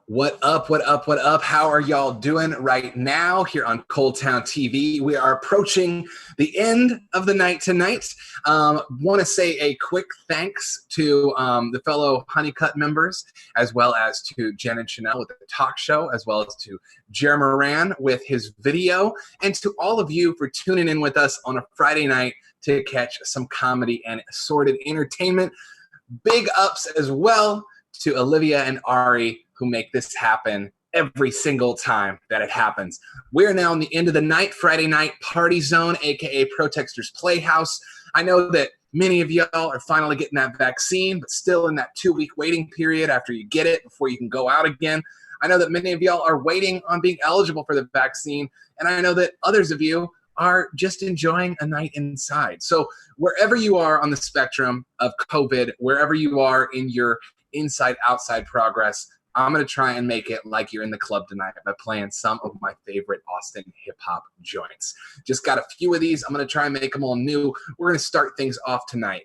What up, what up, what up? How are y'all doing right now here on ColdTowne TV? We are approaching the end of the night tonight. Want to say a quick thanks to the fellow Honeycut members, as well as to Jen and Chanel with the talk show, as well as to Jer Moran with his video, and to all of you for tuning in with us on a Friday night to catch some comedy and assorted entertainment. Big ups as well to Olivia and Ari, who make this happen every single time that it happens. We're now in the end of the night, Friday night party zone, aka Protextor's Playhouse. I know that many of y'all are finally getting that vaccine, but still in that 2-week waiting period after you get it before you can go out again. I know that many of y'all are waiting on being eligible for the vaccine, and I know that others of you are just enjoying a night inside. So wherever you are on the spectrum of COVID, wherever you are in your inside-outside progress, I'm going to try and make it like you're in the club tonight by playing some of my favorite Austin hip-hop joints. Just got a few of these. I'm going to try and make them all new. We're going to start things off tonight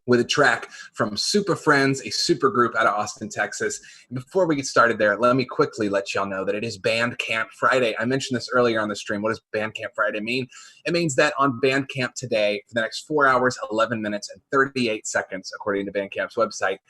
with a track from Super Friends, a super group out of Austin, Texas. And before we get started there, let me quickly let y'all know that it is Bandcamp Friday. I mentioned this earlier on the stream. What does Bandcamp Friday mean? It means that on Bandcamp today, for the next 4 hours, 11 minutes, and 38 seconds, according to Bandcamp's website,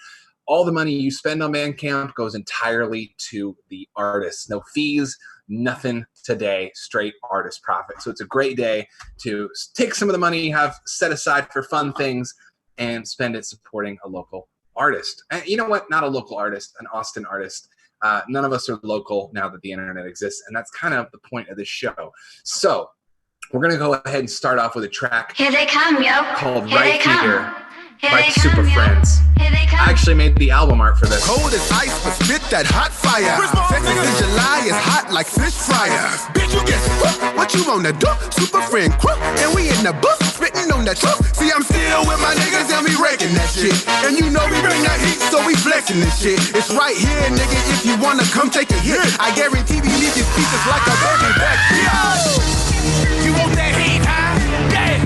all the money you spend on Bandcamp goes entirely to the artists. No fees, nothing today, straight artist profit. So it's a great day to take some of the money you have set aside for fun things and spend it supporting a local artist. And you know what? Not a local artist, an Austin artist. None of us are local now that the internet exists, and that's kind of the point of this show. So we're going to go ahead and start off with a track Here they come, yo. called Here Right they come. Here Here by they Super come, yo. Friends. Here they come. I actually made the album art for this. Cold as ice, but spit that hot fire. Texas in July is hot like fish fryer. Bitch, you guess what you wanna do? Super friend crook, and we in the booth, spitting on that truck. See, I'm still with my niggas and we wrecking that shit. And you know we bring that heat, so we flexing this shit. It's right here, nigga, if you wanna come take a hit. I guarantee we leave these pieces like a baby back. Yo! You want that heat, huh? Yeah!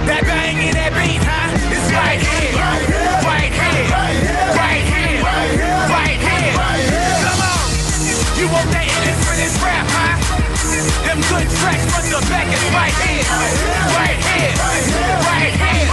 That bang in that beat, huh? It's right here. Right here. Right here. Right here. Right here. Right here. Right here. Right here. Come on. You want that illness for this rap, huh? Them good tracks front to back is right here. Right here. Right here. Right here.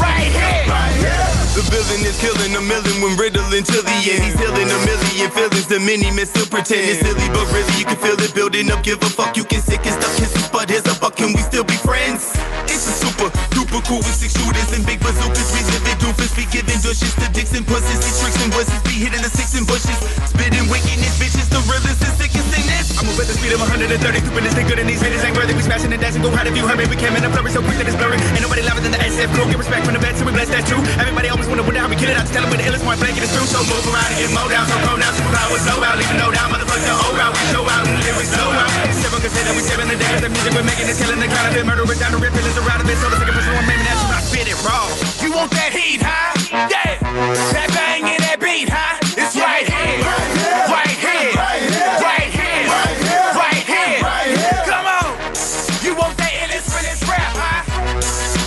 Right here. Right here. The villain is killing a million when riddling till the end. He's healing a million feelings. The many men still pretend it's silly, but really you can feel it building up. Give a fuck, you can sick and stuff, kiss his butt. Here's a buck, can we still be friends? It's a super duper cool with 6 shooters and big bazookas. We live it, doofus be giving douches to dicks and pussies. These tricks and wussies be hitting the 6 and bushes. Spitting wickedness, bitches, the realest and sickest in this. I move at the speed of 130, stupid and good, and these haters ain't worthy. We smashing and dancing, go hard if you heard me. We came in a flurry so quick that it's blurry. Ain't nobody louder than the SF crew. Get respect from the bed, so we bless, that's true. Everybody always wonder how we kill it. I just tell them with the illest point blank, it's true. So move around and get more down, so go down. Super power, so out, leaving no down. Motherfuckers the whole route, we show out and lyrics slow out. Several can say that we saving the day, the music we're making is killing the kind of it. Murderers down the rip, feelings around of it. So the second person one, maybe that's when I spit it raw. You want that heat, huh? Yeah! That bang in that beat, huh? It's right here. Right here. Right here. Right here. Right here. Right here. Come on! You want that illness for this rap, huh?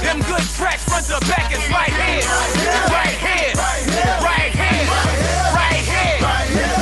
Them good tracks front to back is right here. Right here. Right here. Right here. Right here. Right here.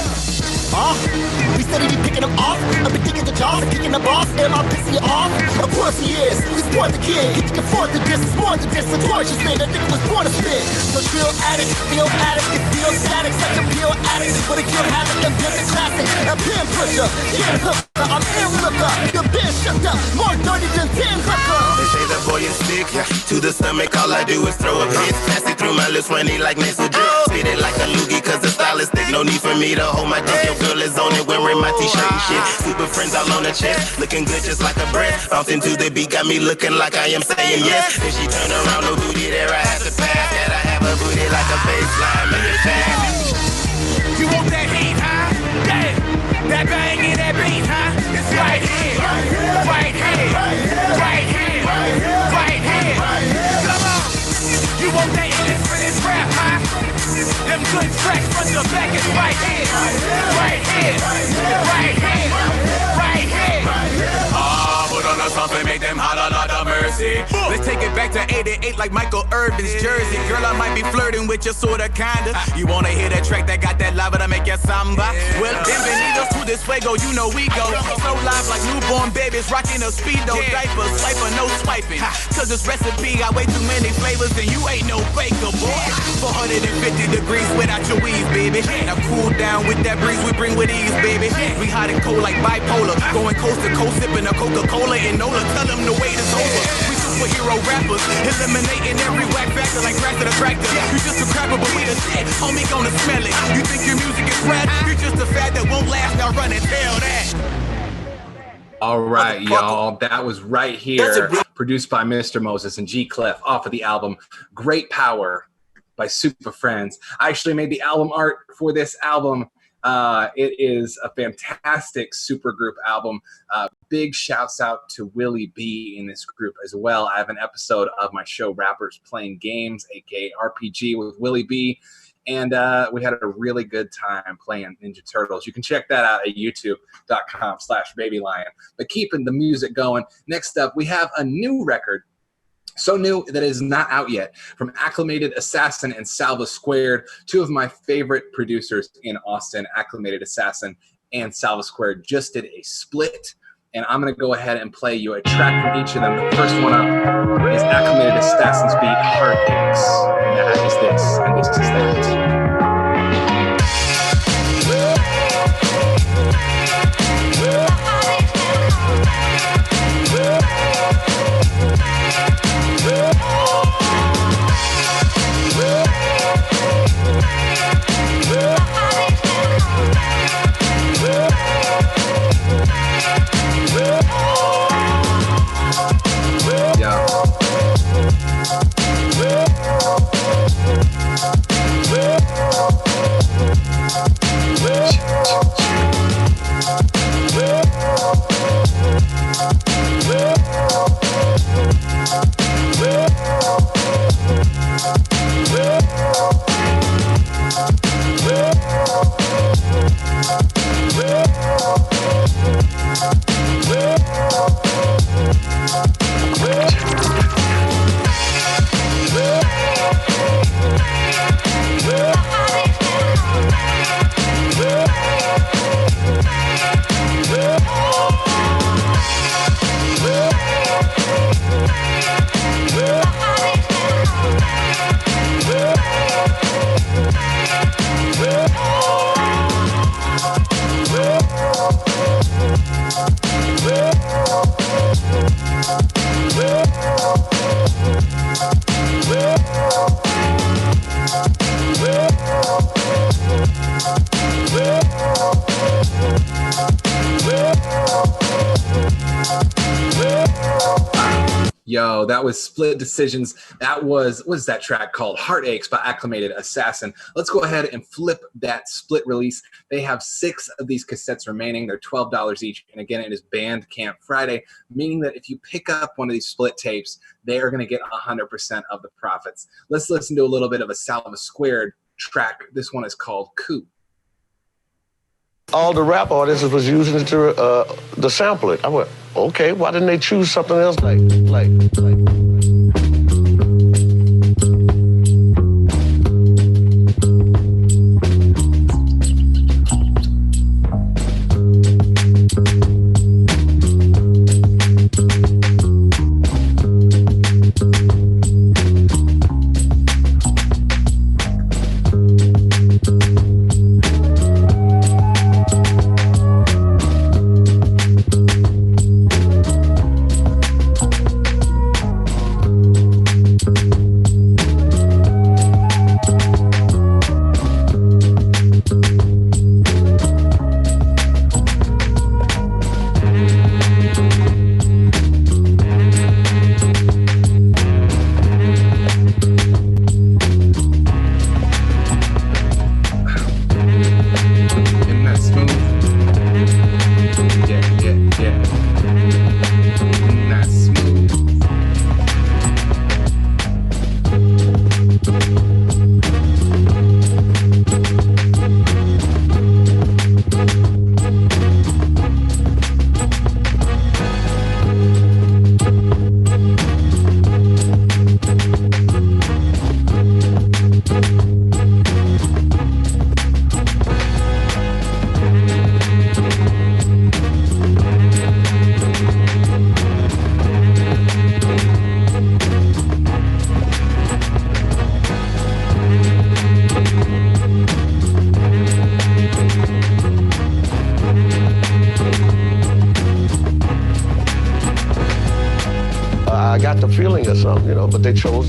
We steady be picking them off. I've been digging the jaws, kicking the boss. Am I pissing you off? Of course he is. We sport the kid. He can afford the diss. It's more than this. A tortuous man. That nigga was born to spit. So drill addict, feel addict, it feel static. Such a pure addict. But a kill havoc and build a classic. A pin pusher, can't hook. I'm in looker. Your bitch shook up. More dirty than 10 hooker. They say that boy is sick. To the stomach, all I do is throw up hits. Pass it through my lips when he like nasal drip. Spit it like a loogie, cause the style is thick. No need for me to hold my dick. Your girl is on it, wearing my t-shirt and shit. Super friends all on the chest, looking good just like a breath. Bouncing to the beat, got me looking like I am saying yes. Then she turn around, no booty there, I have to pass. Gotta have a booty like a baseline, make it fast. You want that heat, huh? Yeah! That bang in that beat, huh? It's right here. Right here. Right here. Right here. Come on! You want that illness for this rap, huh? Them good tracks front to back is right here. Right here. Right here. Right here. Put on a a song to make them holler Lord of mercy. Let's take it back to 88 like Michael Irvin's jersey. Girl, I might be flirting with you sorta kinda. You wanna hear that track that got that lava to make you samba? Well, bienvenidos to this fuego, you know we go. So live like newborn babies rocking a speedo diaper. Swiper, no swiping. Cause this recipe got way too many flavors and you ain't no baker, boy. 450 degrees without your weave, baby. Now cool down with that breeze we bring with ease, baby. We hot and cold like bipolar. Going coast to coast, sipping a Coca-Cola and Nola. Tell them the wait is over. We superhero rappers, eliminating every whack factor like crack to the tractor. You just a crapper, but we the shit. Homie gonna smell it. You think your music is rad? You're just a fad that won't last. Now run and tell that. All right, y'all. That was right here, produced by Mr. Moses and G Clef off of the album Great Power by Super Friends. I actually made the album art for this album. It is a fantastic supergroup album. Big shouts out to Willie B in this group as well. I have an episode of my show Rappers Playing Games, aka RPG, with Willie B. And we had a really good time playing Ninja Turtles. You can check that out at youtube.com/babylion. But keeping the music going, next up, we have a new record. So new that it is not out yet, from Acclimated Assassin and Salva Squared, two of my favorite producers in Austin. Acclimated Assassin and Salva Squared just did a split, and I'm going to go ahead and play you a track from each of them. The first one up is Acclimated Assassin's beat, Heartaches, and that is this, and this is that. Yo, that was Split Decisions. That was, what is that track called? Heartaches by Acclimated Assassin. Let's go ahead and flip that split release. They have 6 of these cassettes remaining. They're $12 each. And again, it is Bandcamp Friday, meaning that if you pick up one of these split tapes, they are going to get 100% of the profits. Let's listen to a little bit of a Salva Squared track. This one is called Coup. All the rap artists was using it to sample it. I went, okay, why didn't they choose something else like.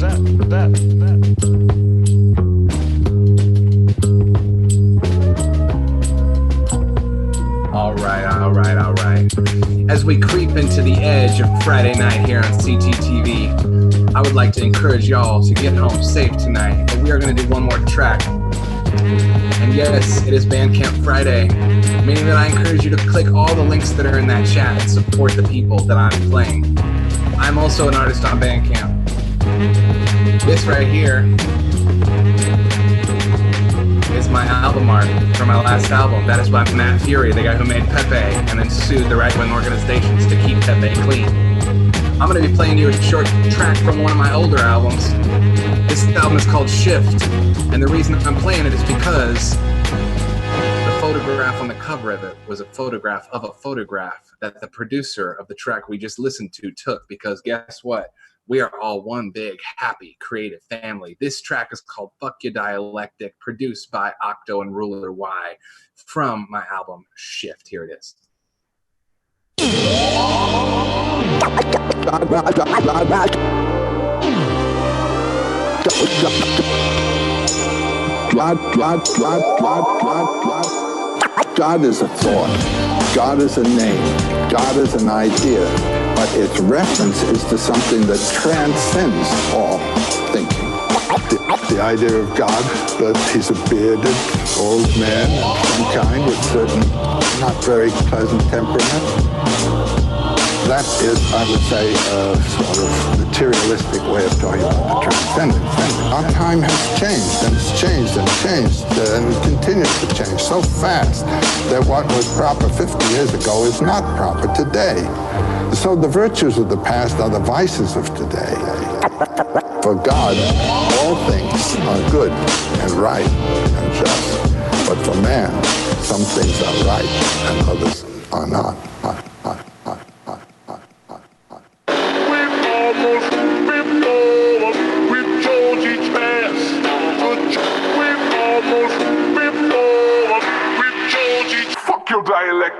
was that. All right. As we creep into the edge of Friday night here on CTTV, I would like to encourage y'all to get home safe tonight, but we are going to do one more track. And yes, it is Bandcamp Friday, meaning that I encourage you to click all the links that are in that chat and support the people that I'm playing. I'm also an artist on Bandcamp. This right here is my album art for my last album. That is by Matt Fury, the guy who made Pepe and then sued the right-wing organizations to keep Pepe clean. I'm going to be playing you a short track from one of my older albums. This album is called Shift, and the reason I'm playing it is because the photograph on the cover of it was a photograph of a photograph that the producer of the track we just listened to took, because guess what? We are all one big, happy, creative family. This track is called Fuck Your Dialectic, produced by Octo and Ruler Y from my album Shift. Here it is. God is a thought. God is a name. God is an idea. But its reference is to something that transcends all thinking. The idea of God, that he's a bearded old man of some kind with certain not very pleasant temperament. That is, I would say, a sort of materialistic way of talking about the transcendence. Our time has changed, and it's changed and changed, and it continues to change so fast that what was proper 50 years ago is not proper today. So the virtues of the past are the vices of today. For God, all things are good and right and just. But for man, some things are right and others are not.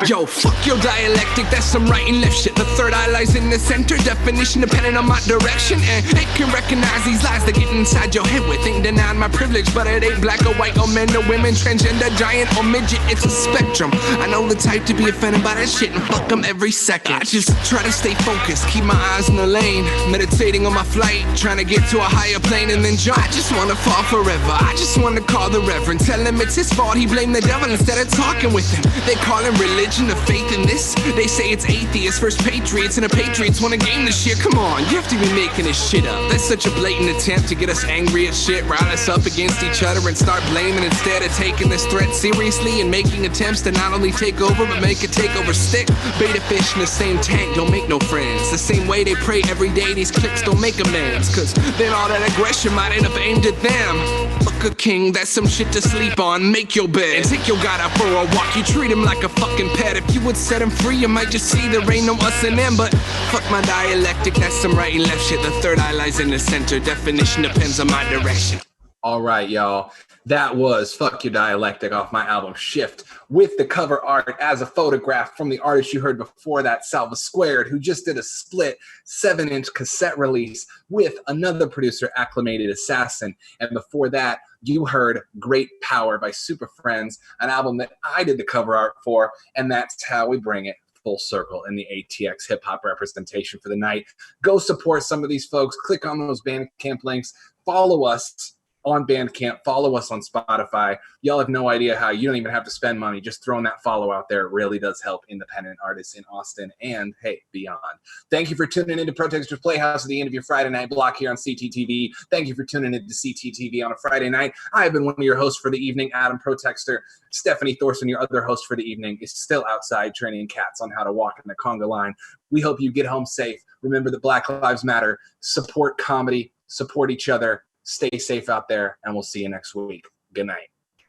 Yo, fuck your dialectic, that's some right and left shit. The third eye lies in the center, definition depending on my direction. And it can recognize these lies that get inside your head with. Ain't denying my privilege, but it ain't black or white or men or women, transgender, giant or midget, it's a spectrum. I know the type to be offended by that shit and fuck them every second. I just try to stay focused, keep my eyes in the lane, meditating on my flight, trying to get to a higher plane and then jump. I just wanna fall forever, I just wanna call the reverend, tell him it's his fault, he blamed the devil instead of talking with him. They call him religion of faith in this. They say it's atheists versus patriots, and the patriots wanna game this shit. Come on, you have to be making this shit up. That's such a blatant attempt to get us angry at shit, rile us up against each other and start blaming instead of taking this threat seriously and making attempts to not only take over but make a takeover stick. Beta fish in the same tank don't make no friends. The same way they pray every day these cliques don't make amends, cause then all that aggression might end up aimed at them. Fuck a king, that's some shit to sleep on. Make your bed and take your God out for a walk. You treat him like a fucking pet. If you would set him free, you might just see there ain't no us and them. But fuck my dialectic, that's some right and left shit. The third eye lies in the center, definition depends on my direction. All right, y'all. That was Fuck Your Dialectic off my album Shift, with the cover art as a photograph from the artist you heard before that, Salva Squared, who just did a split 7-inch cassette release with another producer, Acclimated Assassin. And before that, you heard Great Power by Super Friends, an album that I did the cover art for, and that's how we bring it full circle in the ATX hip-hop representation for the night. Go support some of these folks. Click on those Bandcamp links. Follow us on Bandcamp, follow us on Spotify. Y'all have no idea how. You don't even have to spend money. Just throwing that follow out there really does help independent artists in Austin and, hey, beyond. Thank you for tuning into Protextor's Playhouse at the end of your Friday night block here on CTTV. Thank you for tuning into CTTV on a Friday night. I have been one of your hosts for the evening, Adam Protextor. Stephanie Thorson, your other host for the evening, is still outside training cats on how to walk in the conga line. We hope you get home safe. Remember that Black Lives Matter. Support comedy. Support each other. Stay safe out there, and we'll see you next week. Good night.